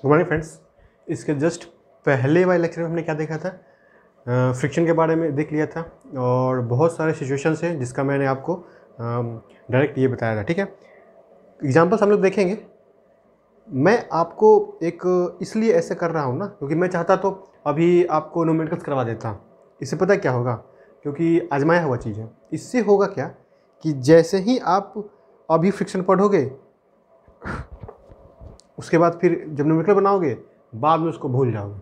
Good morning friends. इसके just पहले वाले लेक्चर में हमने क्या देखा था, फ्रिक्शन के बारे में देख लिया था और बहुत सारे सिचुएशंस हैं जिसका मैंने आपको डायरेक्ट ये बताया था। ठीक है, एग्जांपल्स हम लोग देखेंगे। मैं आपको एक इसलिए ऐसे कर रहा हूँ ना, क्योंकि मैं चाहता तो अभी आपको न्यूमेरिकल्स करवा देता। इससे पता क्या होगा, क्योंकि आजमाया हुआ चीज़ है। इससे होगा क्या कि जैसे ही आप अभी फ्रिक्शन पढ़ोगे, उसके बाद फिर जब न्यूमेरिकल बनाओगे बाद में उसको भूल जाओगे।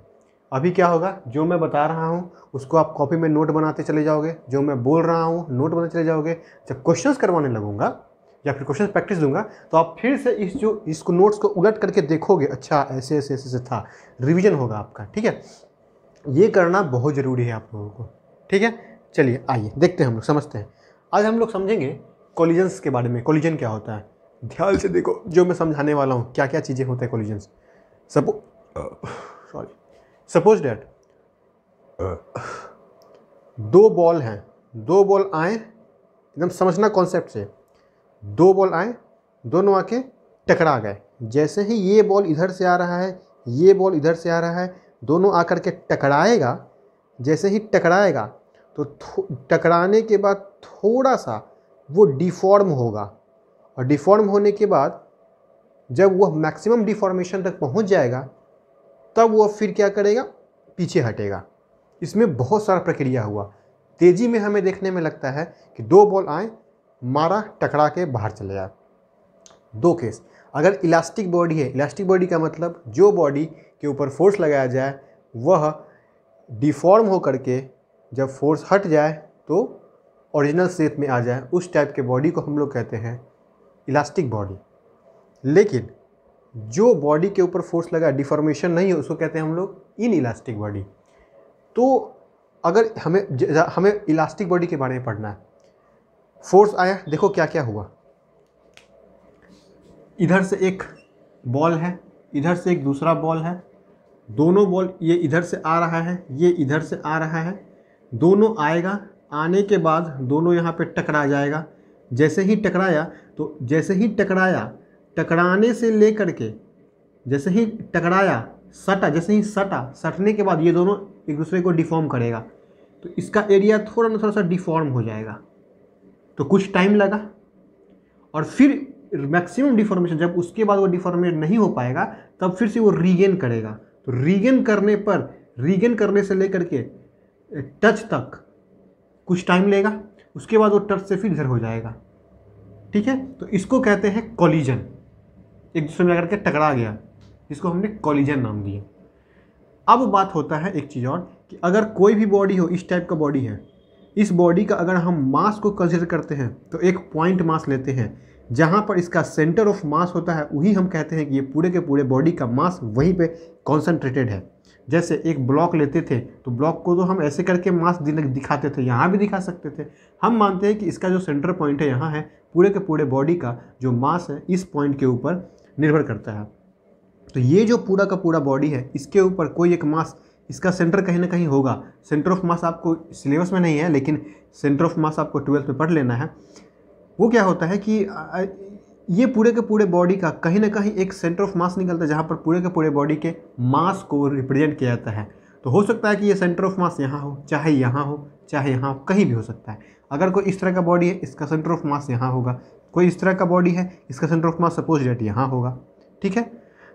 अभी क्या होगा, जो मैं बता रहा हूँ उसको आप कॉपी में नोट बनाते चले जाओगे, जो मैं बोल रहा हूँ नोट बनाते चले जाओगे। जब क्वेश्चंस करवाने लगूंगा या फिर क्वेश्चन प्रैक्टिस दूंगा तो आप फिर से इसको नोट्स को उलट करके देखोगे, अच्छा ऐसे ऐसे ऐसे ऐसे था, रिवीजन होगा आपका। ठीक है, ये करना बहुत ज़रूरी है आप लोगों को। ठीक है, चलिए आइए देखते हैं, हम लोग समझते हैं। आज हम लोग समझेंगे कोलिजन्स के बारे में। कोलिजन क्या होता है, ध्यान से देखो जो मैं समझाने वाला हूँ, क्या क्या चीज़ें होते हैं कोलिजन्स। सपोज डैट दो बॉल हैं, दो बॉल आए, एकदम समझना कॉन्सेप्ट से। दो बॉल आए, दोनों आके टकरा गए। जैसे ही ये बॉल इधर से आ रहा है, ये बॉल इधर से आ रहा है, दोनों आकर के टकराएगा। जैसे ही टकराएगा तो टकराने के बाद थोड़ा सा वो डिफॉर्म होगा, और डिफॉर्म होने के बाद जब वह मैक्सिमम डिफॉर्मेशन तक पहुंच जाएगा तब वह फिर क्या करेगा, पीछे हटेगा। इसमें बहुत सारा प्रक्रिया हुआ। तेज़ी में हमें देखने में लगता है कि दो बॉल आए, मारा, टकरा के बाहर चले जाए। दो केस। अगर इलास्टिक बॉडी है, इलास्टिक बॉडी का मतलब जो बॉडी के ऊपर फोर्स लगाया जाए वह डिफॉर्म हो करके जब फोर्स हट जाए तो ओरिजिनल शेप में आ जाए, उस टाइप के बॉडी को हम लोग कहते हैं इलास्टिक बॉडी। लेकिन जो बॉडी के ऊपर फोर्स लगा, डिफॉर्मेशन नहीं है, उसको कहते हैं हम लोग इन इलास्टिक बॉडी। तो अगर हमें इलास्टिक बॉडी के बारे में पढ़ना है, फोर्स आया, देखो क्या क्या हुआ। इधर से एक बॉल है, इधर से एक दूसरा बॉल है, दोनों बॉल, ये इधर से आ रहा है, ये इधर से आ रहा है, दोनों आएगा, आने के बाद दोनों यहाँ पे टकरा जाएगा। जैसे ही टकराया तो जैसे ही टकराया, टकराने से लेकर के जैसे ही टकराया, सटा, जैसे ही सटा, सटने के बाद ये दोनों एक दूसरे को डिफॉर्म करेगा, तो इसका एरिया थोड़ा सा डिफॉर्म हो जाएगा। तो कुछ टाइम लगा और फिर मैक्सिमम डिफॉर्मेशन, जब उसके बाद वो डिफॉर्मेट नहीं हो पाएगा तब फिर से वो रीगेन करेगा। तो रीगेन करने पर, रीगेन करने से लेकर के टच तक कुछ टाइम लेगा, उसके बाद वो टच से फिर इधर हो जाएगा। ठीक है, तो इसको कहते हैं कोलिजन। एक दूसरे में आकर के टकरा गया, इसको हमने कोलिजन नाम दिया। अब बात होता है एक चीज़ और, कि अगर कोई भी बॉडी हो, इस टाइप का बॉडी है, इस बॉडी का अगर हम मास को कंसिडर करते हैं तो एक पॉइंट मास लेते हैं, जहाँ पर इसका सेंटर ऑफ मास होता है, वही हम कहते हैं कि ये पूरे के पूरे बॉडी का मास वहीं पे कॉन्सेंट्रेटेड है। जैसे एक ब्लॉक लेते थे तो ब्लॉक को तो हम ऐसे करके मास दिखाते थे, यहाँ भी दिखा सकते थे। हम मानते हैं कि इसका जो सेंटर पॉइंट है यहाँ है, पूरे के पूरे बॉडी का जो मास है इस पॉइंट के ऊपर निर्भर करता है। तो ये जो पूरा का पूरा बॉडी है, इसके ऊपर कोई एक मास, इसका सेंटर कहीं ना कहीं होगा। सेंटर ऑफ मास आपको सिलेबस में नहीं है, लेकिन सेंटर ऑफ मास आपको 12th में पढ़ लेना है। वो क्या होता है कि ये पूरे के पूरे बॉडी का कहीं ना कहीं एक सेंटर ऑफ मास निकलता है, जहाँ पर पूरे के पूरे बॉडी के मास को रिप्रेजेंट किया जाता है। तो हो सकता है कि ये सेंटर ऑफ मास यहाँ हो, चाहे यहाँ हो, चाहे यहाँ हो, कहीं भी हो सकता है। अगर कोई इस तरह का बॉडी है, इसका सेंटर ऑफ मास यहाँ होगा। कोई इस तरह का बॉडी है, इसका centre of mass suppose date यहाँ होगा। ठीक है,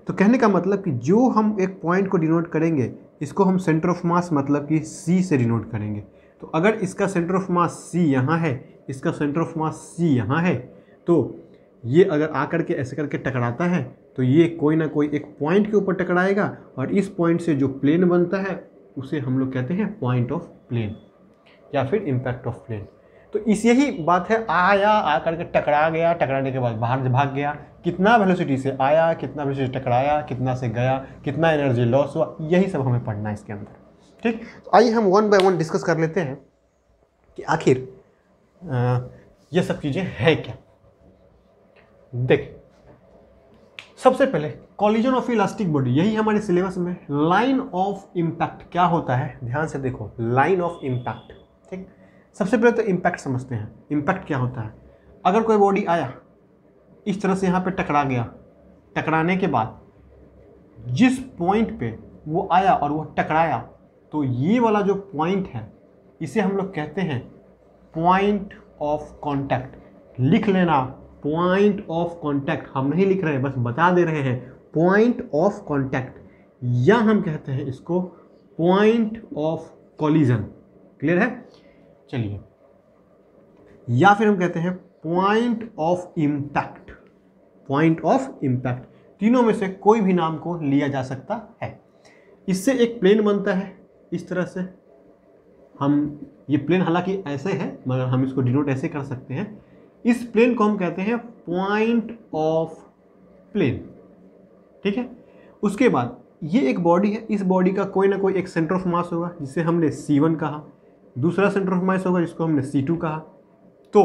तो कहने का मतलब कि जो हम एक पॉइंट को डिनोट करेंगे, इसको हम सेंटर ऑफ मास मतलब कि सी से डिनोट करेंगे। तो अगर इसका सेंटर ऑफ मास सी यहाँ है, इसका सेंटर ऑफ मास सी यहाँ है, तो ये अगर आकर के ऐसे करके टकराता है तो ये कोई ना कोई एक पॉइंट के ऊपर टकराएगा, और इस पॉइंट से जो प्लेन बनता है उसे हम लोग कहते हैं पॉइंट ऑफ प्लेन या फिर इम्पैक्ट ऑफ प्लेन। तो इस यही बात है, आया, आकर के टकरा गया, टकराने के बाद बाहर भाग गया, कितना वेलोसिटी से आया, कितना वेलोसिटी टकराया, कितना से गया, कितना एनर्जी लॉस हुआ, यही सब हमें पढ़ना है इसके अंदर। ठीक, आइए हम वन बाय वन डिस्कस कर लेते हैं कि आखिर ये सब चीज़ें हैं क्या। देख, सबसे पहले कोलिजन ऑफ इलास्टिक बॉडी, यही हमारे सिलेबस में लाइन ऑफ इम्पैक्ट क्या होता है, ध्यान से देखो, लाइन ऑफ इम्पैक्ट। ठीक, सबसे पहले तो इम्पैक्ट समझते हैं। इम्पैक्ट क्या होता है, अगर कोई बॉडी आया, इस तरह से यहाँ पे टकरा गया, टकराने के बाद जिस पॉइंट पे वो आया और वो टकराया, तो ये वाला जो पॉइंट है इसे हम लोग कहते हैं पॉइंट ऑफ कांटेक्ट। लिख लेना, पॉइंट ऑफ कांटेक्ट। हम नहीं लिख रहे हैं, बस बता दे रहे हैं, पॉइंट ऑफ कांटेक्ट, या हम कहते हैं इसको पॉइंट ऑफ कॉलिजन। क्लियर है? चलिए, या फिर हम कहते हैं point of impact. Point of impact, तीनों में से कोई भी नाम को लिया जा सकता है। इससे एक प्लेन बनता है इस तरह से। हम ये प्लेन हालांकि ऐसे है, मगर हम इसको डिनोट ऐसे कर सकते हैं। इस प्लेन को हम कहते हैं पॉइंट ऑफ प्लेन। ठीक है? उसके बाद ये एक बॉडी है, इस बॉडी का कोई ना कोई एक सेंटर ऑफ मास होगा जिसे हमने C1 कहा, दूसरा सेंटर ऑफ मास होगा जिसको हमने C2 कहा। तो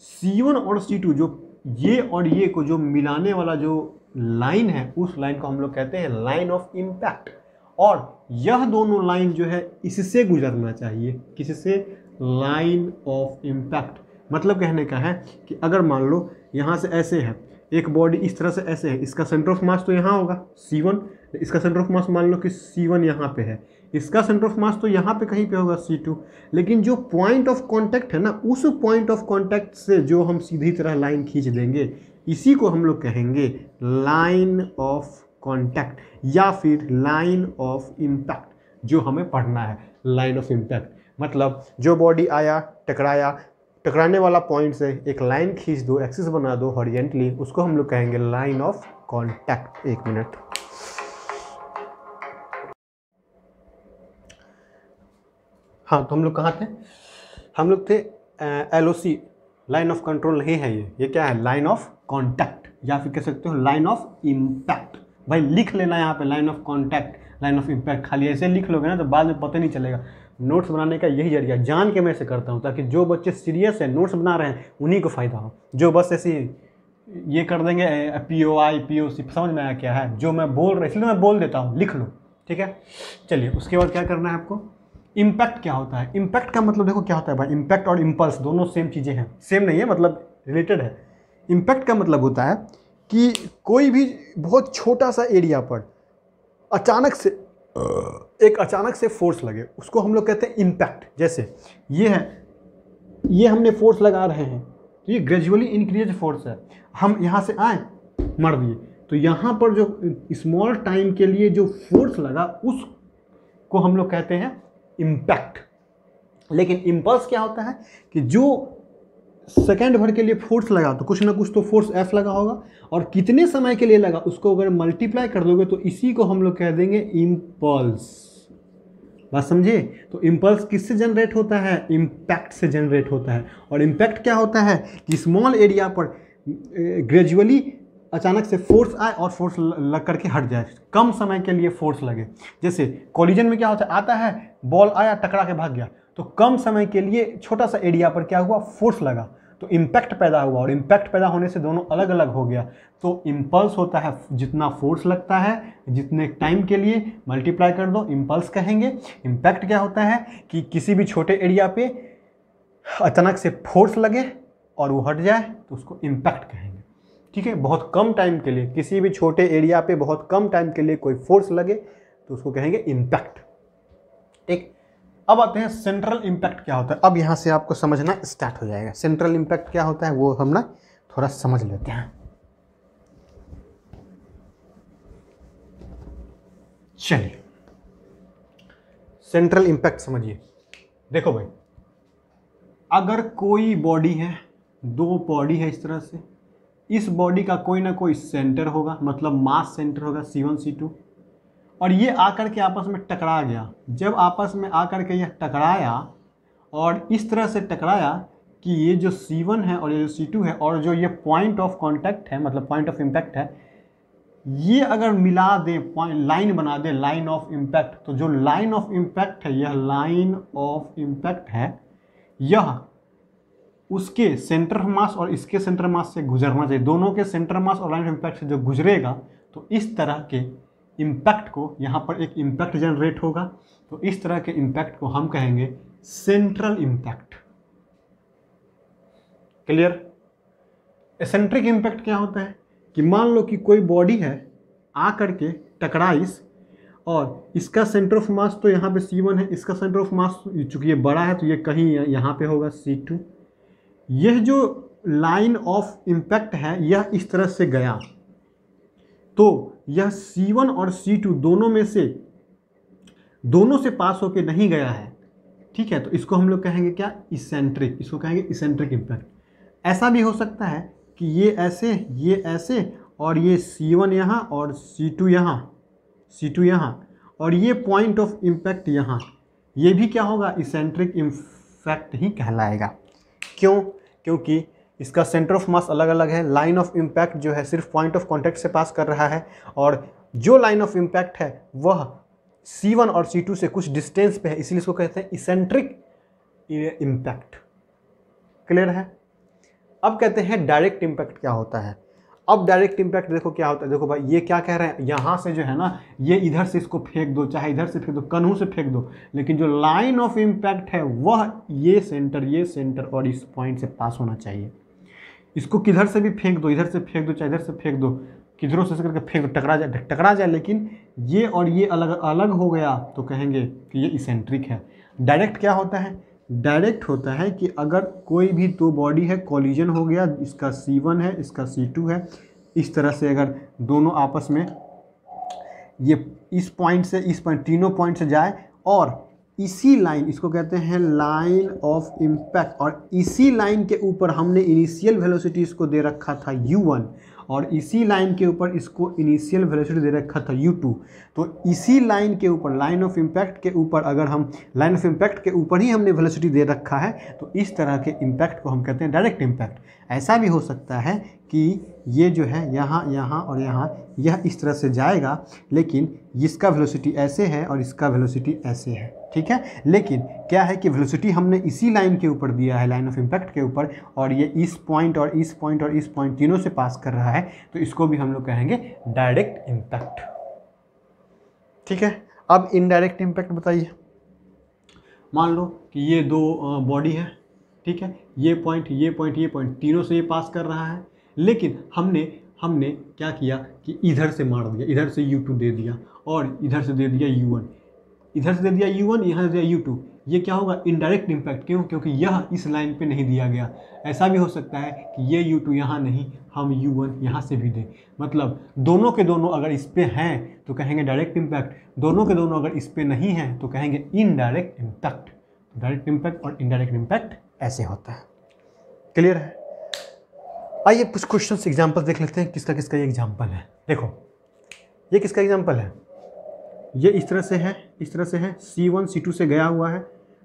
C1 और C2 जो ये और ये को जो मिलाने वाला जो लाइन है, उस लाइन को हम लोग कहते हैं लाइन ऑफ इम्पैक्ट। और यह दोनों लाइन जो है इससे गुजरना चाहिए। किससे? Line of impact. मतलब कहने का है कि अगर मान लो यहाँ से ऐसे है, एक बॉडी इस तरह से ऐसे है, इसका सेंटर ऑफ मास तो यहाँ होगा C1, इसका सेंटर ऑफ मास मान लो कि C1 यहाँ पे है, इसका सेंटर ऑफ मास तो यहाँ पे कहीं पे होगा C2, लेकिन जो पॉइंट ऑफ कांटेक्ट है ना, उस पॉइंट ऑफ कांटेक्ट से जो हम सीधी तरह लाइन खींच देंगे, इसी को हम लोग कहेंगे लाइन ऑफ कांटेक्ट या फिर लाइन ऑफ इम्पैक्ट, जो हमें पढ़ना है। लाइन ऑफ इम्पैक्ट मतलब जो बॉडी आया, टकराया, टकराने वाला पॉइंट से एक लाइन खींच दो, एक्सिस बना दो हॉरिजेंटली, उसको हम लोग कहेंगे लाइन ऑफ कांटेक्ट। एक मिनट, हाँ, तो हम लोग कहाँ थे? हम लोग थे LOC, लाइन ऑफ कंट्रोल नहीं है ये क्या है? लाइन ऑफ कांटेक्ट, या फिर कह सकते हो लाइन ऑफ इम्पैक्ट। भाई लिख लेना यहाँ पे line of contact, line of impact. खाली ऐसे लिख लोगे ना तो बाद में पता नहीं चलेगा। नोट्स बनाने का यही जरिया, जान के मैं ऐसे करता हूँ ताकि जो बच्चे सीरियस है, नोट्स बना रहे हैं, उन्हीं को फ़ायदा हो। जो बस ऐसे ये कर देंगे POI POC, समझ में आया क्या है जो मैं बोल रहा, इसलिए मैं बोल देता हूँ, लिख लो। ठीक है? चलिए, उसके बाद क्या करना है आपको? इम्पैक्ट क्या होता है? इम्पैक्ट का मतलब देखो क्या होता है भाई, इम्पैक्ट और इम्पल्स दोनों सेम चीज़ें हैं। सेम नहीं है, मतलब रिलेटेड है। इम्पैक्ट का मतलब होता है कि कोई भी बहुत छोटा सा एरिया पर अचानक से अचानक से फोर्स लगे, उसको हम लोग कहते हैं इम्पैक्ट। जैसे ये है, ये हमने फोर्स लगा रहे हैं, तो ये ग्रेजुअली इंक्रीज फोर्स है। हम यहाँ से आए, मर दिए, तो यहाँ पर जो स्मॉल टाइम के लिए जो फोर्स लगा उसको हम लोग कहते हैं इम्पैक्ट। लेकिन इम्पल्स क्या होता है कि जो सेकेंड भर के लिए फोर्स लगा तो कुछ ना कुछ तो फोर्स F लगा होगा, और कितने समय के लिए लगा उसको अगर मल्टीप्लाई कर दोगे तो इसी को हम लोग कह देंगे इम्पल्स। बात समझे? तो इम्पल्स किससे जनरेट होता है? इम्पैक्ट से जनरेट होता है। और इम्पैक्ट क्या होता है कि स्मॉल एरिया पर ग्रेजुअली अचानक से फोर्स आए और फोर्स लग करके हट जाए, कम समय के लिए फोर्स लगे। जैसे कॉलिजन में क्या होता है, आता है, बॉल आया, टकरा के भाग गया, तो कम समय के लिए छोटा सा एरिया पर क्या हुआ, फोर्स लगा, तो इम्पैक्ट पैदा हुआ, और इम्पैक्ट पैदा होने से दोनों अलग अलग हो गया। तो इम्पल्स होता है जितना फोर्स लगता है, जितने टाइम के लिए मल्टीप्लाई कर दो, इम्पल्स कहेंगे। इम्पैक्ट क्या होता है कि किसी भी छोटे एरिया पे अचानक से फोर्स लगे और वो हट जाए, तो उसको इम्पैक्ट कहेंगे। ठीक है? बहुत कम टाइम के लिए, किसी भी छोटे एरिया पे बहुत कम टाइम के लिए कोई फोर्स लगे तो उसको कहेंगे इम्पैक्ट। ठीक, अब आते हैं सेंट्रल इम्पैक्ट क्या होता है। अब यहाँ से आपको समझना स्टार्ट हो जाएगा सेंट्रल इम्पैक्ट क्या होता है, वो हम ना थोड़ा समझ लेते हैं। चलिए, सेंट्रल इम्पैक्ट समझिए। देखो भाई, अगर कोई बॉडी है, दो बॉडी है इस तरह से, इस बॉडी का कोई ना कोई सेंटर होगा, मतलब मास सेंटर होगा C1 C2, और ये आकर के आपस में टकरा गया। जब आपस में आकर के यह टकराया और इस तरह से टकराया कि ये जो C1 है और ये जो C2 है और जो ये पॉइंट ऑफ कांटेक्ट है, मतलब पॉइंट ऑफ इम्पैक्ट है, ये अगर मिला दे, लाइन बना दे, लाइन ऑफ इम्पैक्ट, तो जो लाइन ऑफ इम्पैक्ट है, यह लाइन ऑफ इम्पैक्ट है, यह उसके सेंटर मास और इसके सेंटर मास से गुजरना चाहिए। दोनों के सेंटर मास और लाइन ऑफ इम्पैक्ट से जो गुजरेगा, तो इस तरह के इम्पैक्ट को, यहाँ पर एक इम्पैक्ट जनरेट होगा, तो इस तरह के इम्पैक्ट को हम कहेंगे central impact. Clear? Eccentric impact क्या होता है कि मान लो कि कोई बॉडी है, आ करके टकराइस, और इसका सेंटर ऑफ मास तो यहाँ पे C1 है, इसका सेंटर ऑफ मास चूँकि ये बड़ा है तो ये कहीं यहाँ पे होगा C2। यह जो लाइन ऑफ इम्पैक्ट है यह इस तरह से गया, तो यह C1 और C2 दोनों से पास होके नहीं गया है, ठीक है। तो इसको हम लोग कहेंगे क्या, इसेंट्रिक, इसको कहेंगे इसेंट्रिक इम्पैक्ट। ऐसा भी हो सकता है कि ये ऐसे और ये C1 यहाँ और C2 यहाँ और ये पॉइंट ऑफ इम्पैक्ट यहाँ, ये भी क्या होगा, इसेंट्रिक इम्पैक्ट ही कहलाएगा। क्यों? क्योंकि इसका सेंटर ऑफ मास अलग अलग है, लाइन ऑफ इम्पैक्ट जो है सिर्फ पॉइंट ऑफ कॉन्टैक्ट से पास कर रहा है, और जो लाइन ऑफ इम्पैक्ट है वह C1 और C2 से कुछ डिस्टेंस पे है, इसलिए इसको कहते हैं इसेंट्रिक इम्पैक्ट। क्लियर है? अब कहते हैं डायरेक्ट इम्पैक्ट क्या होता है। अब डायरेक्ट इम्पैक्ट देखो क्या होता है। देखो भाई ये क्या कह रहे हैं, यहाँ से जो है ना, ये इधर से इसको फेंक दो, चाहे इधर से फेंक दो, कन्हू से फेंक दो, लेकिन जो लाइन ऑफ इम्पैक्ट है वह ये सेंटर और इस पॉइंट से पास होना चाहिए। इसको किधर से भी फेंक दो, इधर से फेंक दो, चाहे इधर से फेंक दो, किधरों से करके फेंक दो, टकरा जाए, लेकिन ये और ये अलग अलग हो गया तो कहेंगे कि ये इसेंट्रिक है। डायरेक्ट क्या होता है? डायरेक्ट होता है कि अगर कोई भी दो बॉडी है, कॉलिजन हो गया, इसका C1 है, इसका C2 है, इस तरह से अगर दोनों आपस में ये इस पॉइंट से इस पॉइंट, तीनों पॉइंट से जाए, और इसी लाइन, इसको कहते हैं लाइन ऑफ इम्पैक्ट, और इसी लाइन के ऊपर हमने इनिशियल वेलोसिटी इसको दे रखा था U1, और इसी लाइन के ऊपर इसको इनिशियल वेलोसिटी दे रखा था U2। तो इसी लाइन के ऊपर, लाइन ऑफ इम्पैक्ट के ऊपर, अगर हम लाइन ऑफ इम्पैक्ट के ऊपर ही हमने वेलोसिटी दे रखा है तो इस तरह के इम्पैक्ट को हम कहते हैं डायरेक्ट इम्पैक्ट। ऐसा भी हो सकता है कि ये जो है यहाँ और यहाँ, यह इस तरह से जाएगा, लेकिन इसका वेलोसिटी ऐसे है और इसका वेलोसिटी ऐसे है, ठीक है। लेकिन क्या है कि वेलोसिटी हमने इसी लाइन के ऊपर दिया है, लाइन ऑफ इम्पैक्ट के ऊपर, और ये इस पॉइंट और इस पॉइंट और इस पॉइंट तीनों से पास कर रहा है, तो इसको भी हम लोग कहेंगे डायरेक्ट इम्पैक्ट, ठीक है। अब इनडायरेक्ट इम्पैक्ट बताइए। मान लो कि ये दो बॉडी है, ठीक है, ये पॉइंट तीनों से ये पास कर रहा है, लेकिन हमने क्या किया कि इधर से मार दिया, इधर से U2 दे दिया और इधर से दे दिया U1, इधर से दे दिया U1, यहाँ से दिया U2। ये क्या होगा, इनडायरेक्ट इम्पैक्ट। क्यों? क्योंकि यह इस लाइन पे नहीं दिया गया। ऐसा भी हो सकता है कि ये U2 यहाँ नहीं, हम U1 यहाँ से भी दें, मतलब दोनों के दोनों अगर इस पे हैं तो कहेंगे डायरेक्ट इम्पैक्ट, दोनों के दोनों अगर इस पे नहीं हैं तो कहेंगे इनडायरेक्ट इम्पैक्ट। डायरेक्ट इम्पैक्ट और इनडायरेक्ट इम्पैक्ट ऐसे होता है। क्लियर है? आइए कुछ क्वेश्चंस एग्जांपल देख लेते हैं, किसका किसका ये एग्जांपल है। देखो ये किसका एग्जांपल है, ये इस तरह से है, C1 C2 से गया हुआ है।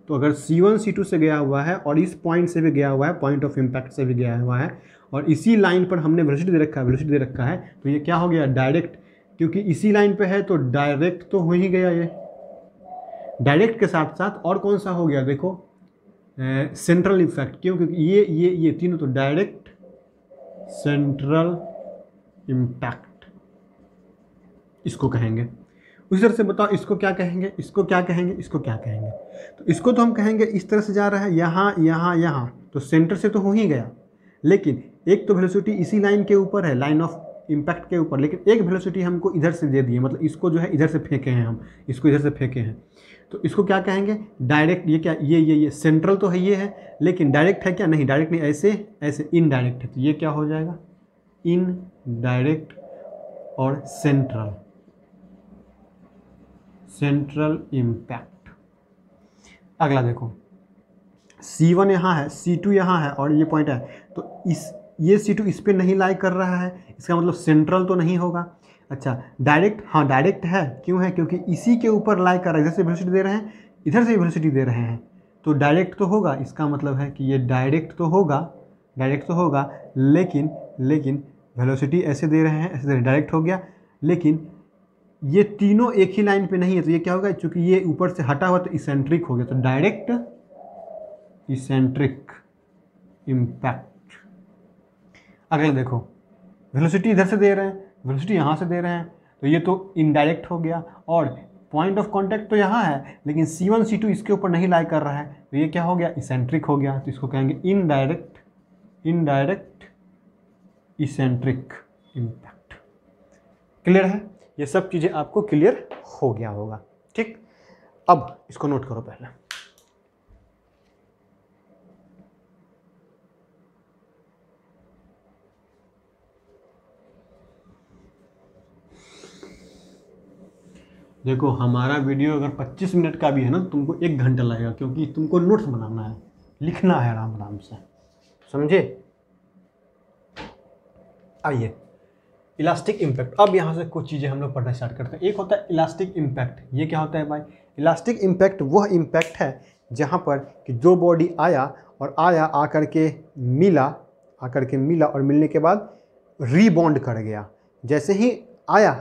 तो अगर C1 C2 से गया हुआ है और इस पॉइंट से भी गया हुआ है, पॉइंट ऑफ इम्पैक्ट से भी गया हुआ है, और इसी लाइन पर हमने वेलोसिटी दे रखा है, तो ये क्या हो गया, डायरेक्ट। क्योंकि इसी लाइन पे है तो डायरेक्ट तो हो ही गया। ये डायरेक्ट के साथ साथ और कौन सा हो गया, देखो सेंट्रल इम्पैक्ट। क्यों? क्योंकि ये तीनों तो डायरेक्ट, सेंट्रल इम्पैक्ट इसको कहेंगे। उसी तरह से बताओ इसको क्या कहेंगे, इसको क्या कहेंगे, इसको क्या कहेंगे। तो इसको तो हम कहेंगे इस तरह से जा रहा है, यहाँ, तो सेंटर से तो हो ही गया, लेकिन एक तो वेलोसिटी इसी लाइन के ऊपर है, लाइन ऑफ इम्पैक्ट के ऊपर, लेकिन एक वेलोसिटी हमको इधर से दे दी है, मतलब इसको जो है इधर से फेंके हैं हम, इसको इधर से फेंके हैं, तो इसको क्या कहेंगे, डायरेक्ट। ये क्या, ये सेंट्रल तो है, ये है, लेकिन डायरेक्ट है क्या, नहीं डायरेक्ट नहीं, ऐसे इनडायरेक्ट है। तो ये क्या हो जाएगा, इनडायरेक्ट और सेंट्रल इम्पैक्ट। अगला देखो, C1 यहाँ है, C2 यहाँ है और ये पॉइंट है, तो ये C2 इस पे नहीं लाई कर रहा है, इसका मतलब सेंट्रल तो नहीं होगा। अच्छा डायरेक्ट, हाँ डायरेक्ट है, क्यों है, क्योंकि इसी के ऊपर लाई कर रहा है, इधर से वेलोसिटी दे रहे हैं, इधर से वेलोसिटी दे रहे हैं, तो डायरेक्ट तो होगा। इसका मतलब है कि ये डायरेक्ट तो होगा, लेकिन वेलोसिटी ऐसे दे रहे हैं, ऐसे दे रहे हैं, डायरेक्ट हो गया। लेकिन ये तीनों एक ही लाइन पे नहीं है, तो ये क्या होगा, चूंकि ये ऊपर से हटा हुआ तो इसेंट्रिक हो गया, तो डायरेक्ट इसेंट्रिक इम्पैक्ट। अगला देखो, वेलोसिटी इधर से दे रहे हैं, वेलोसिटी यहाँ से दे रहे हैं, तो ये तो इनडायरेक्ट हो गया, और पॉइंट ऑफ कांटेक्ट तो यहाँ है, लेकिन C1 C2 इसके ऊपर नहीं लाई कर रहा है, तो ये क्या हो गया, इसेंट्रिक हो गया। तो इसको कहेंगे इनडायरेक्ट इसेंट्रिक इम्पैक्ट। क्लियर है? ये सब चीज़ें आपको क्लियर हो गया होगा। ठीक, अब इसको नोट करो पहले। देखो हमारा वीडियो अगर 25 मिनट का भी है ना, तुमको 1 घंटा लगेगा, क्योंकि तुमको नोट्स बनाना है, लिखना है आराम आराम से, समझे। आइए, इलास्टिक इम्पैक्ट। अब यहाँ से कुछ चीज़ें हम लोग पढ़ना स्टार्ट करते हैं। एक होता है इलास्टिक इम्पैक्ट। ये क्या होता है भाई? इलास्टिक इम्पैक्ट वह इम्पैक्ट है जहाँ पर कि जो बॉडी आया और आकर के मिला और मिलने के बाद रीबॉन्ड कर गया। जैसे ही आया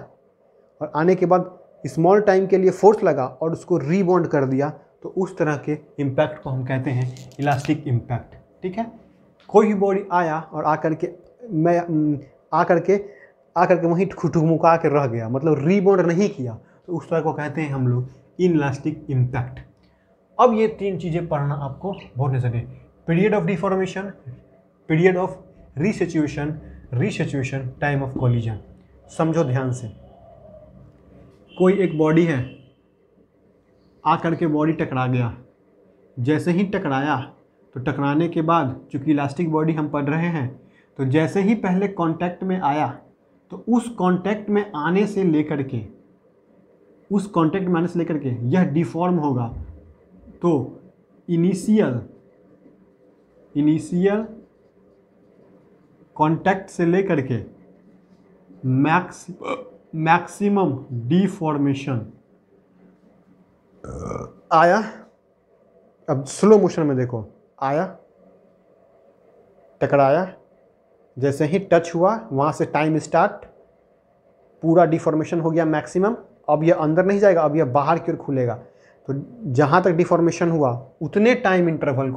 और आने के बाद स्मॉल टाइम के लिए फोर्स लगा और उसको रीबॉन्ड कर दिया, तो उस तरह के इम्पैक्ट को हम कहते हैं इलास्टिक इम्पैक्ट। ठीक है, कोई भी बॉडी आया और आकर के वहीं ठुठुमुका के रह गया, मतलब रीबॉन्ड नहीं किया, तो उस तरह को कहते हैं हम लोग इनइलास्टिक इम्पैक्ट। अब ये 3 चीज़ें पढ़ना आपको बहुत नेसेसरी है। Period of deformation, period of restitution, time of collision. समझो ध्यान से। कोई एक बॉडी है, आकर के बॉडी टकरा गया। जैसे ही टकराया तो टकराने के बाद, चूँकि इलास्टिक बॉडी हम पढ़ रहे हैं, तो जैसे ही पहले कांटेक्ट में आया, तो उस कांटेक्ट में आने से लेकर के यह डिफॉर्म होगा। तो इनिशियल कांटेक्ट से लेकर के मैक्सिमम डिफॉर्मेशन आया। अब स्लो मोशन में देखो, आया, टकराया, जैसे ही टच हुआ वहाँ से टाइम स्टार्ट, पूरा डिफॉर्मेशन हो गया मैक्सिमम। अब यह अंदर नहीं जाएगा, अब यह बाहर की ओर खुलेगा। तो जहाँ तक डिफॉर्मेशन हुआ उतने टाइम इंटरवल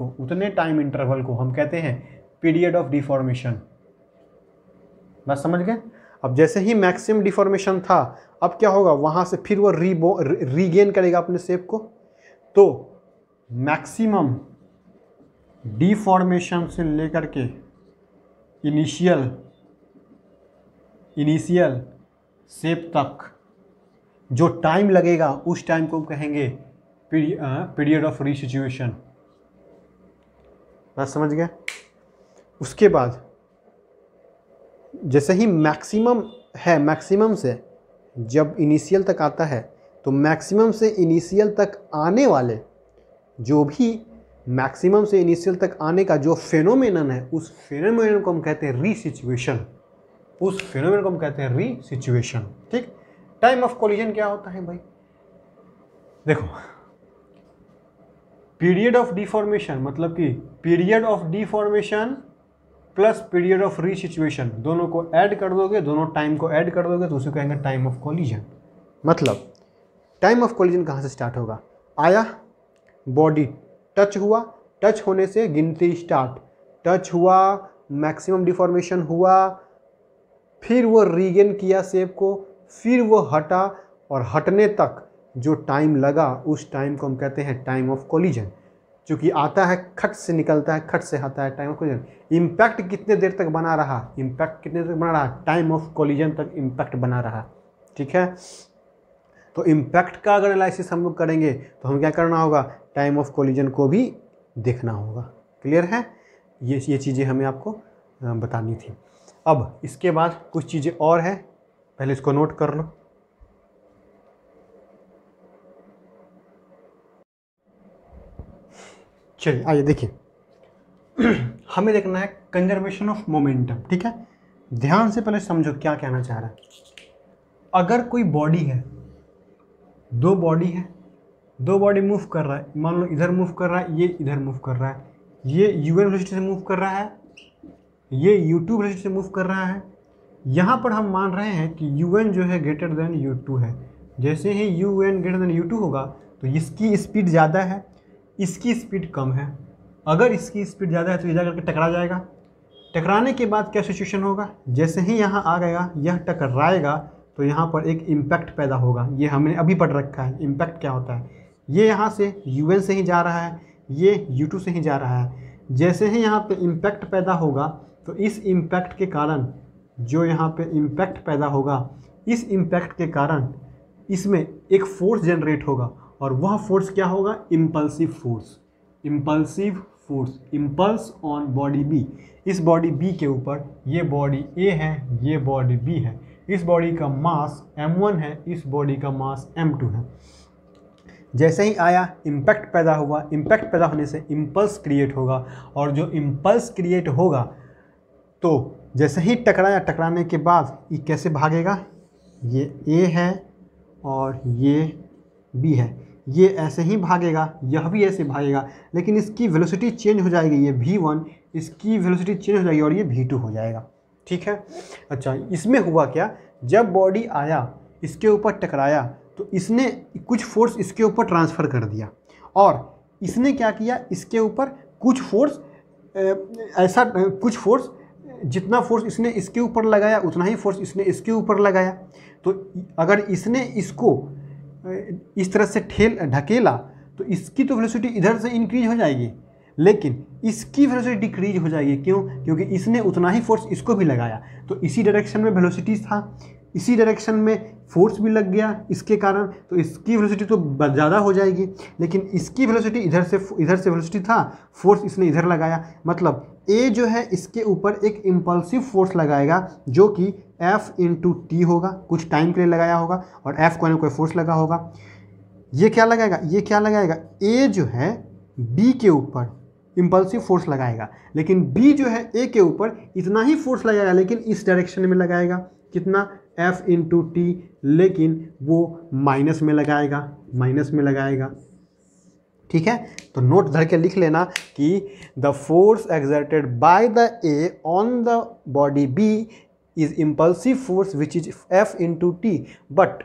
को हम कहते हैं पीरियड ऑफ डिफॉर्मेशन। बस समझ गए। अब जैसे ही मैक्सिमम डिफॉर्मेशन था, अब क्या होगा, वहाँ से फिर वो रीगेन करेगा अपने शेप को। तो मैक्सिमम डिफॉर्मेशन से लेकर के इनिशियल शेप तक जो टाइम लगेगा, उस टाइम को कहेंगे पीरियड ऑफ रिसिचुएशन। बात समझ गए। उसके बाद जैसे ही मैक्सिमम से जब इनिशियल तक आता है, तो मैक्सिमम से इनिशियल तक आने वाले जो भी मैक्सिमम से इनिशियल तक आने का जो फेनोमेनन है, उस फेनोमेनन को हम कहते हैं रिसिचुएशन। ठीक। टाइम ऑफ कोलिजन क्या होता है भाई? देखो, पीरियड ऑफ डिफॉर्मेशन मतलब कि period of deformation plus period of restitution, दोनों को ऐड कर दोगे, दोनों टाइम को ऐड कर दोगे, तो उसे कहेंगे टाइम ऑफ कोलिजन। मतलब टाइम ऑफ कोलिजन कहाँ से स्टार्ट होगा? आया, बॉडी टच हुआ, टच होने से गिनती स्टार्ट, टच हुआ, मैक्सिमम डिफॉर्मेशन हुआ, फिर वो रीगेन किया शेप को, फिर वो हटा, और हटने तक जो टाइम लगा, उस टाइम को हम कहते हैं टाइम ऑफ कोलिजन। चूँकि आता है खट से निकलता है, खट से आता है, टाइम ऑफ कोलिजन। इम्पैक्ट कितने देर तक बना रहा? टाइम ऑफ कोलिजन तक इम्पैक्ट बना रहा। ठीक है। तो इम्पैक्ट का अगर एनालिसिस हम लोग करेंगे, तो हम क्या करना होगा? टाइम ऑफ कोलिजन को भी देखना होगा। क्लियर है? ये चीज़ें हमें आपको बतानी थी। अब इसके बाद कुछ चीज़ें और है, पहले इसको नोट कर लो। चलिए आइए देखिए, हमें देखना है कंजर्वेशन ऑफ मोमेंटम। ठीक है, ध्यान से पहले समझो क्या कहना चाह रहा है। अगर कोई बॉडी है, दो बॉडी मूव कर रहा है, मान लो इधर मूव कर रहा है, ये इधर मूव कर रहा है, ये un वेलोसिटी से मूव कर रहा है, ये u2 वेलोसिटी से मूव कर रहा है। यहाँ पर हम मान रहे हैं कि un जो है ग्रेटर देन u2 है। जैसे ही un ग्रेटर देन u2 होगा, तो इसकी स्पीड ज़्यादा है, इसकी स्पीड कम है। अगर इसकी स्पीड ज़्यादा है तो इधर करके टकरा जाएगा। टकराने के बाद क्या सिचुएशन होगा? जैसे ही यहाँ आ गया, यह टकराएगा, तो यहाँ पर एक इम्पैक्ट पैदा होगा। ये हमने अभी पढ़ रखा है। इम्पैक्ट क्या होता है? ये यहाँ से un से ही जा रहा है, ये u2 से ही जा रहा है। जैसे ही यहाँ पे इम्पैक्ट पैदा होगा, तो इस इम्पैक्ट के कारण जो यहाँ पे इम्पैक्ट पैदा होगा, इस इम्पैक्ट के कारण इसमें एक फोर्स जनरेट होगा और वह फोर्स क्या होगा? Impulsive force. Impulsive force, impulse on body B. इस बॉडी बी के ऊपर, ये बॉडी ए है, ये बॉडी बी है, इस बॉडी का मास m1 है, इस बॉडी का मास m2 है। जैसे ही आया इम्पैक्ट पैदा हुआ, इम्पैक्ट पैदा होने से इम्पल्स क्रिएट होगा और जो इम्पल्स क्रिएट होगा तो जैसे ही टकराया, टकराने के बाद ये कैसे भागेगा? ये A है और ये B है, ये ऐसे ही भागेगा, यह भी ऐसे भागेगा, लेकिन इसकी वेलोसिटी चेंज हो जाएगी। ये V1, इसकी वेलोसिटी चेंज हो जाएगी और ये V2 हो जाएगा। ठीक है। अच्छा, इसमें हुआ क्या? जब बॉडी आया, इसके ऊपर टकराया, तो इसने कुछ फोर्स इसके ऊपर ट्रांसफ़र कर दिया और इसने क्या किया? इसके ऊपर कुछ फोर्स, ऐसा कुछ फोर्स, जितना फोर्स इसने इसके ऊपर लगाया उतना ही फोर्स इसने इसके ऊपर लगाया। तो अगर इसने इसको इस तरह से ढकेला तो इसकी तो वेलोसिटी इधर से इंक्रीज हो जाएगी, लेकिन इसकी वेलोसिटी डिक्रीज हो जाएगी। क्यों? क्योंकि इसने उतना ही फोर्स इसको भी लगाया, तो इसी डायरेक्शन में वेलोसिटी था, इसी डायरेक्शन में फोर्स भी लग गया इसके कारण, तो इसकी वेलोसिटी तो ज़्यादा हो जाएगी। लेकिन इसकी वेलोसिटी इधर से वेलोसिटी था, फोर्स इसने इधर लगाया, मतलब ए जो है इसके ऊपर एक इम्पल्सिव फोर्स लगाएगा जो कि F इंटू टी होगा, कुछ टाइम के लिए लगाया होगा, और F कोई ना कोई फोर्स लगा होगा। ये क्या लगाएगा? ये क्या लगाएगा? ए जो है B के ऊपर इम्पल्सिव फोर्स लगाएगा, लेकिन B जो है A के ऊपर इतना ही फोर्स लगाएगा, लेकिन इस डायरेक्शन में लगाएगा। कितना? F इंटू टी, लेकिन वो माइनस में लगाएगा, माइनस में लगाएगा। ठीक है, तो नोट धर के लिख लेना कि the force exerted by the A on the body B is impulsive force which is F into T, but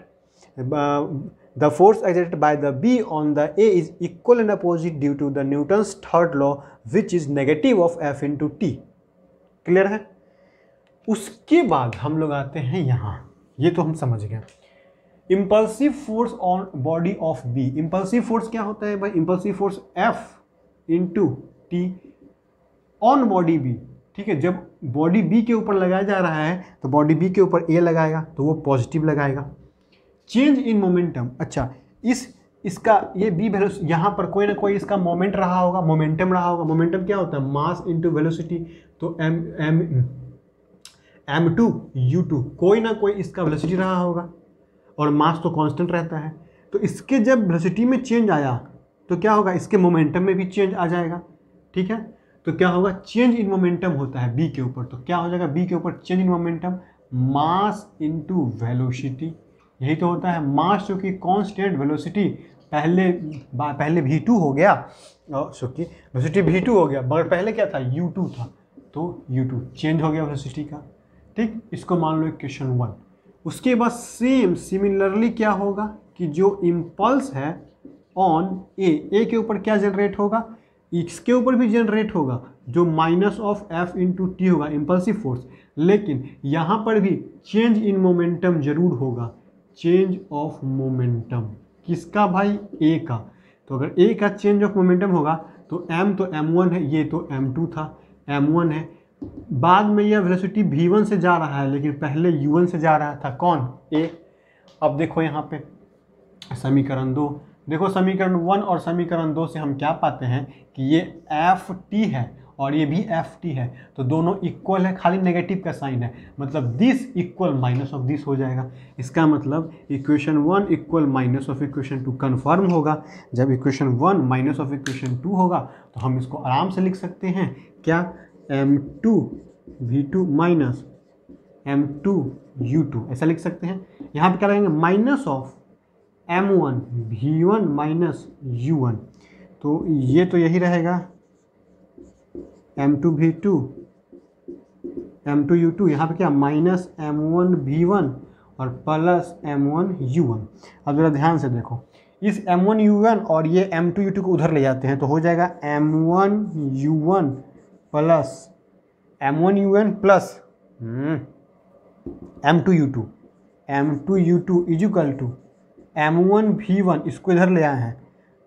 the force exerted by the B on the A is equal and opposite due to the Newton's third law which is negative of F into T। Clear है? उसके बाद हम लोग आते हैं यहाँ, ये तो हम समझ गए। Impulsive force on body of B. Impulsive force क्या होता है भाई? Impulsive force F into T on body B. ठीक है, जब बॉडी बी के ऊपर लगाया जा रहा है तो बॉडी बी के ऊपर ए लगाएगा तो वो पॉजिटिव लगाएगा। चेंज इन मोमेंटम, अच्छा इसका ये बी वेलोसिटी, यहाँ पर कोई ना कोई इसका मोमेंट रहा होगा, मोमेंटम रहा होगा। मोमेंटम क्या होता है? Mass into velocity. तो m2 u2, कोई ना कोई इसका वेलोसिटी रहा होगा और मास तो कांस्टेंट रहता है। तो इसके जब वेलोसिटी में चेंज आया तो क्या होगा? इसके मोमेंटम में भी चेंज आ जाएगा। ठीक है, तो क्या होगा? चेंज इन मोमेंटम होता है बी के ऊपर, तो क्या हो जाएगा? बी के ऊपर change in momentum, mass into velocity. यही तो होता है। मास जो कि कांस्टेंट, वेलोसिटी पहले v2 हो गया, क्योंकि वेलोसिटी v2 हो गया, मगर पहले क्या था? u2 था, तो u2 चेंज हो गया वेलोसिटी का। ठीक, इसको मान लो इक्वेशन 1। उसके बाद सिमिलरली क्या होगा कि जो इम्पल्स है ऑन ए के ऊपर क्या जनरेट होगा? इसके ऊपर भी जनरेट होगा, जो minus of F into T होगा, इम्पल्सिव फोर्स। लेकिन यहाँ पर भी चेंज इन मोमेंटम जरूर होगा, चेंज ऑफ मोमेंटम। किसका भाई? ए का। तो अगर ए का चेंज ऑफ मोमेंटम होगा तो m तो m1 है, ये तो m2 था, m1 है। बाद में यह वेलोसिटी v1 से जा रहा है, लेकिन पहले u1 से जा रहा था। कौन? ए। अब देखो यहाँ पे समीकरण 2, देखो समीकरण 1 और समीकरण 2 से हम क्या पाते हैं कि ये ft है और ये भी ft है, तो दोनों इक्वल है, खाली नेगेटिव का साइन है, मतलब this equal minus of this हो जाएगा। इसका मतलब equation 1 equal minus of equation 2 confirm होगा। जब इक्वेशन 1 माइनस ऑफ इक्वेशन 2 होगा तो हम इसको आराम से लिख सकते हैं, क्या? m2 v2 minus m2 u2, ऐसा लिख सकते हैं। यहाँ पे क्या लगेंगे? Minus of m1 v1 minus u1, तो ये तो यही रहेगा, m2 v2 m2 u2, यहाँ पे क्या? माइनस m1 v1 और प्लस m1 u1। अब जरा ध्यान से देखो, इस m1 u1 और ये m2 u2 को उधर ले जाते हैं तो हो जाएगा m1 u1 plus m1 u1 plus m2 u2, m2 u2 is equal to m1 v1, इसको इधर ले आए हैं,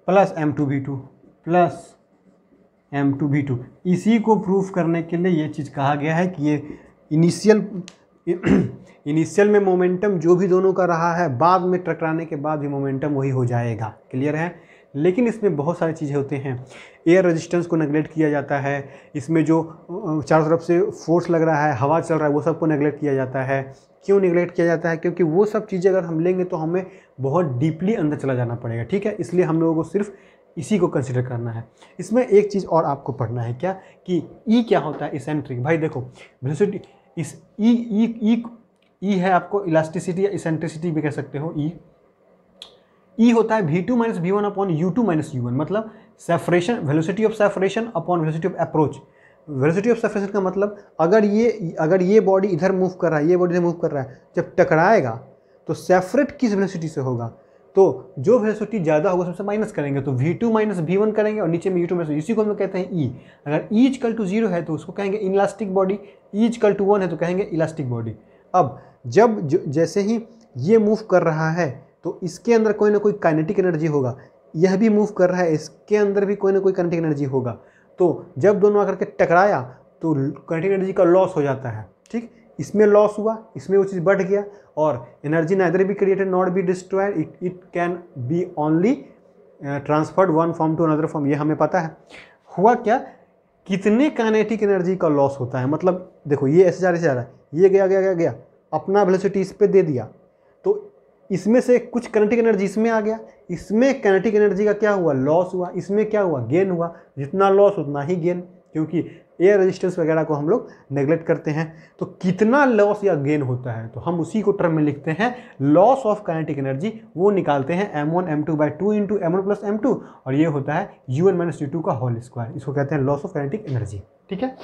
plus m2 v2 plus m2 v2। इसी को प्रूफ करने के लिए ये चीज़ कहा गया है कि ये इनिशियल इनिशियल में मोमेंटम जो भी दोनों का रहा है, बाद में टकराने के बाद भी मोमेंटम वही हो जाएगा। क्लियर है? लेकिन इसमें बहुत सारी चीज़ें होती हैं। एयर रेजिस्टेंस को नेगलेक्ट किया जाता है, इसमें जो चारों तरफ से फोर्स लग रहा है, हवा चल रहा है, वो सबको नेगलेक्ट किया जाता है। क्यों नेगलेक्ट किया जाता है? क्योंकि वो सब चीज़ें अगर हम लेंगे तो हमें बहुत डीपली अंदर चला जाना पड़ेगा। ठीक है, इसलिए हम लोगों को सिर्फ इसी को कंसिडर करना है। इसमें एक चीज़ और आपको पढ़ना है, क्या कि ई क्या होता है? इसेंट्रिक। भाई देखो, वेलोसिटी इस ई है आपको इलास्टिसिटी या इसेंट्रिसिटी भी कह सकते हो। ई होता है V2 minus V1 upon U2 minus U1, मतलब separation, velocity of separation upon velocity of approach. Velocity of separation का मतलब अगर ये बॉडी इधर मूव कर रहा है, ये बॉडी इधर मूव कर रहा है, जब टकराएगा तो सेपरेट किस वेलोसिटी से होगा? तो जो वेलोसिटी ज़्यादा होगा सबसे माइनस करेंगे, तो V2 माइनस V1 करेंगे और नीचे में U2 माइनस, इसी को हम लोग कहते हैं ई। अगर ई इक्वल टू 0 है तो उसको कहेंगे inelastic body, E equal to 1 है तो कहेंगे इलास्टिक बॉडी। अब जैसे ही ये मूव कर रहा है तो इसके अंदर कोई ना कोई काइनेटिक एनर्जी होगा, यह भी मूव कर रहा है, इसके अंदर भी कोई ना कोई काइनेटिक एनर्जी होगा। तो जब दोनों आकर के टकराया तो काइनेटिक एनर्जी का लॉस हो जाता है। ठीक, इसमें लॉस हुआ, इसमें वो चीज़ बढ़ गया, और energy neither be created not be destroyed, it can be only transferred one form to another form. ये हमें पता है। हुआ क्या, कितने काइनेटिक एनर्जी का लॉस होता है? मतलब देखो, ये ऐसे जा रहा है, ये गया, अपना वेलोसिटी इस पर दे दिया, तो इसमें से कुछ काइनेटिक एनर्जी इसमें आ गया, इसमें काइनेटिक एनर्जी का क्या हुआ? लॉस हुआ। इसमें क्या हुआ? गेन हुआ। जितना लॉस उतना ही गेन, क्योंकि एयर रेजिस्टेंस वगैरह को हम लोग नेगलेक्ट करते हैं। तो कितना लॉस या गेन होता है, तो हम उसी को टर्म में लिखते हैं लॉस ऑफ काइनेटिक एनर्जी। वो निकालते हैं m1 m2 by 2 into m1 plus m2, और ये होता है U1 माइनस U2 का होल स्क्वायर। इसको कहते हैं लॉस ऑफ काइनेटिक एनर्जी। ठीक है,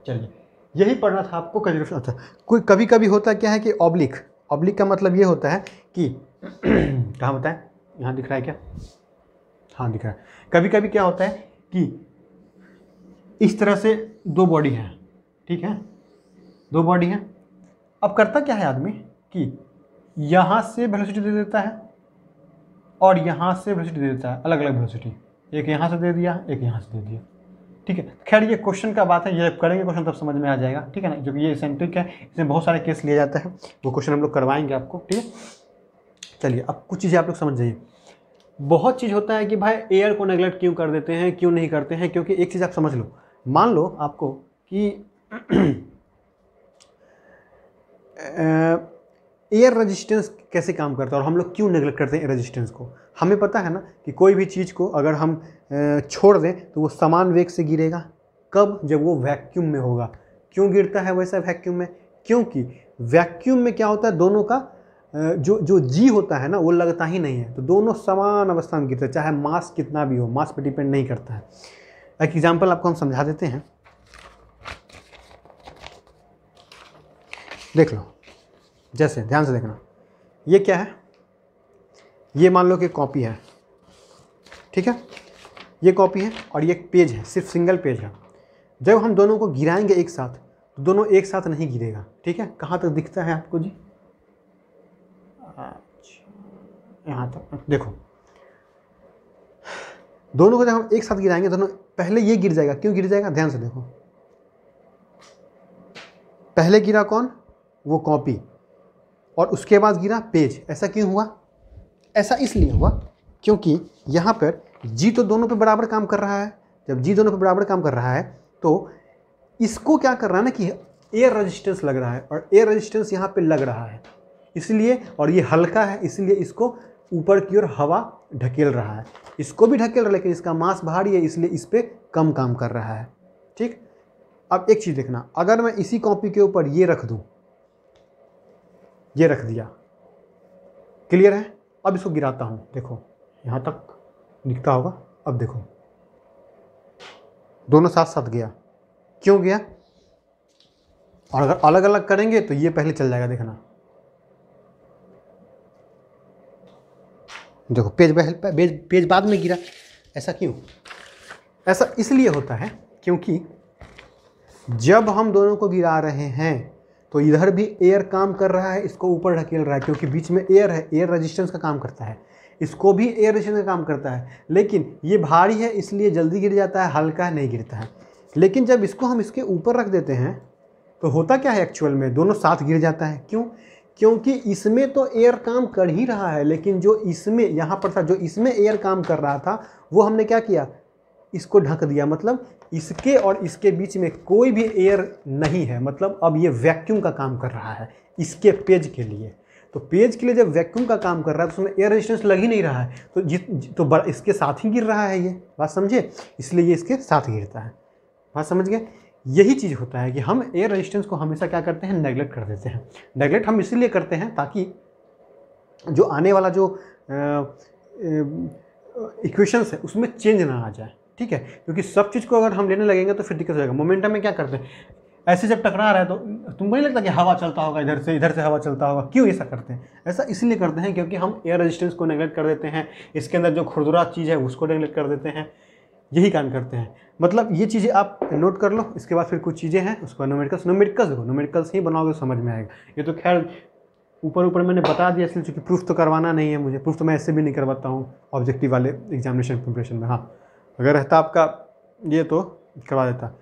चलिए यही पढ़ना था आपको। अच्छा, कोई कभी कभी होता क्या है कि ऑब्लिक का मतलब ये होता है कि कहाँ बताएं, यहाँ दिख रहा है क्या? हाँ दिख रहा है। कभी कभी क्या होता है कि इस तरह से दो बॉडी हैं, ठीक है, दो बॉडी हैं। अब करता क्या है आदमी कि यहाँ से वेलोसिटी दे देता है और यहाँ से वेलोसिटी दे देता है, अलग अलग वेलोसिटी। एक यहाँ से दे दिया, एक यहाँ से दे दिया। ठीक है, खैर ये क्वेश्चन का बात है, ये करेंगे क्वेश्चन तब समझ में आ जाएगा। ठीक है ना, जो कि ये इसेंट्रिक है, इसमें बहुत सारे केस लिया जाता है, वो क्वेश्चन हम लोग करवाएंगे आपको। ठीक है, चलिए अब कुछ चीज़ें आप लोग समझ जाइए। बहुत चीज़ होता है कि भाई एयर को नेगलेक्ट क्यों कर देते हैं, क्यों नहीं करते हैं, क्योंकि एक चीज़ आप समझ लो, मान लो आपको कि एयर रेजिस्टेंस कैसे काम करता है और हम लोग क्यों नेगलेक्ट करते हैं एयर रेजिस्टेंस को। हमें पता है ना कि कोई भी चीज़ को अगर हम छोड़ दें तो वो समान वेग से गिरेगा। कब? जब वो वैक्यूम में होगा। क्यों गिरता है वैसा वैक्यूम में? क्योंकि वैक्यूम में क्या होता है, दोनों का जो जी होता है ना वो लगता ही नहीं है, तो दोनों समान अवस्था में गिरते हैं, चाहे मास कितना भी हो, मास पे डिपेंड नहीं करता है। एक एग्जाम्पल आपको हम समझा देते हैं, देख लो। जैसे ध्यान से देखना, ये क्या है, ये मान लो कि कॉपी है, ठीक है, ये कॉपी है और ये एक पेज है, सिर्फ सिंगल पेज है। जब हम दोनों को गिराएंगे एक साथ तो दोनों एक साथ नहीं गिरेगा। ठीक है, कहाँ तक दिखता है आपको जी? अच्छा, यहाँ तक देखो। दोनों को जब हम एक साथ गिराएंगे, दोनों पहले ये गिर जाएगा। क्यों गिर जाएगा? ध्यान से देखो, पहले गिरा कौन? वो कॉपी, और उसके बाद गिरा पेज। ऐसा क्यों हुआ? ऐसा इसलिए हुआ क्योंकि यहाँ पर जी तो दोनों पे बराबर काम कर रहा है। जब जी दोनों पे बराबर काम कर रहा है तो इसको क्या कर रहा है ना कि एयर रेजिस्टेंस लग रहा है, और एयर रेजिस्टेंस यहाँ पे लग रहा है इसलिए, और ये हल्का है इसलिए इसको ऊपर की ओर हवा ढकेल रहा है। इसको भी ढकेल रहा है लेकिन इसका मास भारी है इसलिए इस पर कम काम कर रहा है। ठीक, अब एक चीज़ देखना, अगर मैं इसी कॉपी के ऊपर ये रख दूँ, ये रख दिया, क्लियर है? अब इसको गिराता हूँ, देखो यहाँ तक दिखता होगा। अब देखो दोनों साथ साथ गया। क्यों गया? और अगर अलग अलग करेंगे तो ये पहले चल जाएगा। देखना, देखो पेज बाद में गिरा। ऐसा क्यों? ऐसा इसलिए होता है क्योंकि जब हम दोनों को गिरा रहे हैं तो इधर भी एयर काम कर रहा है, इसको ऊपर ढकेल रहा है क्योंकि बीच में एयर है, एयर रेजिस्टेंस का काम करता है। इसको भी एयर रेजिस्टेंस का काम करता है, लेकिन ये भारी है इसलिए जल्दी गिर जाता है, हल्का नहीं गिरता है। लेकिन जब इसको हम इसके ऊपर रख देते हैं तो होता क्या है एक्चुअल में, दोनों साथ गिर जाता है। क्यों? क्योंकि इसमें तो एयर काम कर ही रहा है, लेकिन जो इसमें यहाँ पर था, जो इसमें एयर काम कर रहा था, वो हमने क्या किया, इसको ढक दिया। मतलब इसके और इसके बीच में कोई भी एयर नहीं है, मतलब अब ये वैक्यूम का काम कर रहा है इसके पेज के लिए। तो पेज के लिए जब वैक्यूम का काम कर रहा है तो उसमें एयर रेजिस्टेंस लग ही नहीं रहा है, तो इसके साथ ही गिर रहा है। ये बात समझे, इसलिए ये इसके साथ गिरता है। बात समझ गए? यही चीज़ होता है कि हम एयर रेजिस्टेंस को हमेशा क्या करते हैं, नेगलेक्ट कर देते हैं। नेगलेक्ट हम इसीलिए करते हैं ताकि जो आने वाला जो इक्वेशंस है उसमें चेंज ना आ जाए, ठीक है। क्योंकि सब चीज़ को अगर हम लेने लगेंगे तो फिर दिक्कत हो जाएगा। मोमेंटम में क्या करते हैं, ऐसे जब टकरा रहा है तो तुमको नहीं लगता कि हवा चलता होगा, इधर से हवा चलता होगा? क्यों ऐसा करते हैं? ऐसा इसलिए करते हैं क्योंकि हम एयर रेजिस्टेंस को नेगलेक्ट कर देते हैं, इसके अंदर जो खुरदुरा चीज़ है उसको नेगलेक्ट कर देते हैं, यही काम करते हैं। मतलब ये चीज़ें आप नोट कर लो। इसके बाद फिर कुछ चीज़ें हैं, उसके बाद न्यूमेरिकल्स देखो, न्यूमेरिकल्स ही बनाओगे तो समझ में आएगा। ये तो खैर ऊपर मैंने बता दिया इसलिए, चूँकि प्रूफ तो करवाना नहीं है मुझे, प्रूफ तो मैं ऐसे भी नहीं करवाता हूँ ऑब्जेक्टिव वाले एग्जामिनेशन प्रिपरेशन में। हाँ, अगर रहता आपका ये तो करवा देता,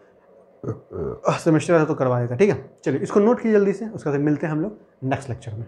सेमेस्टर रहता तो करवा देता, ठीक है। चलिए इसको नोट कीजिए जल्दी से, उसके बाद मिलते हैं हम लोग नेक्स्ट लेक्चर में।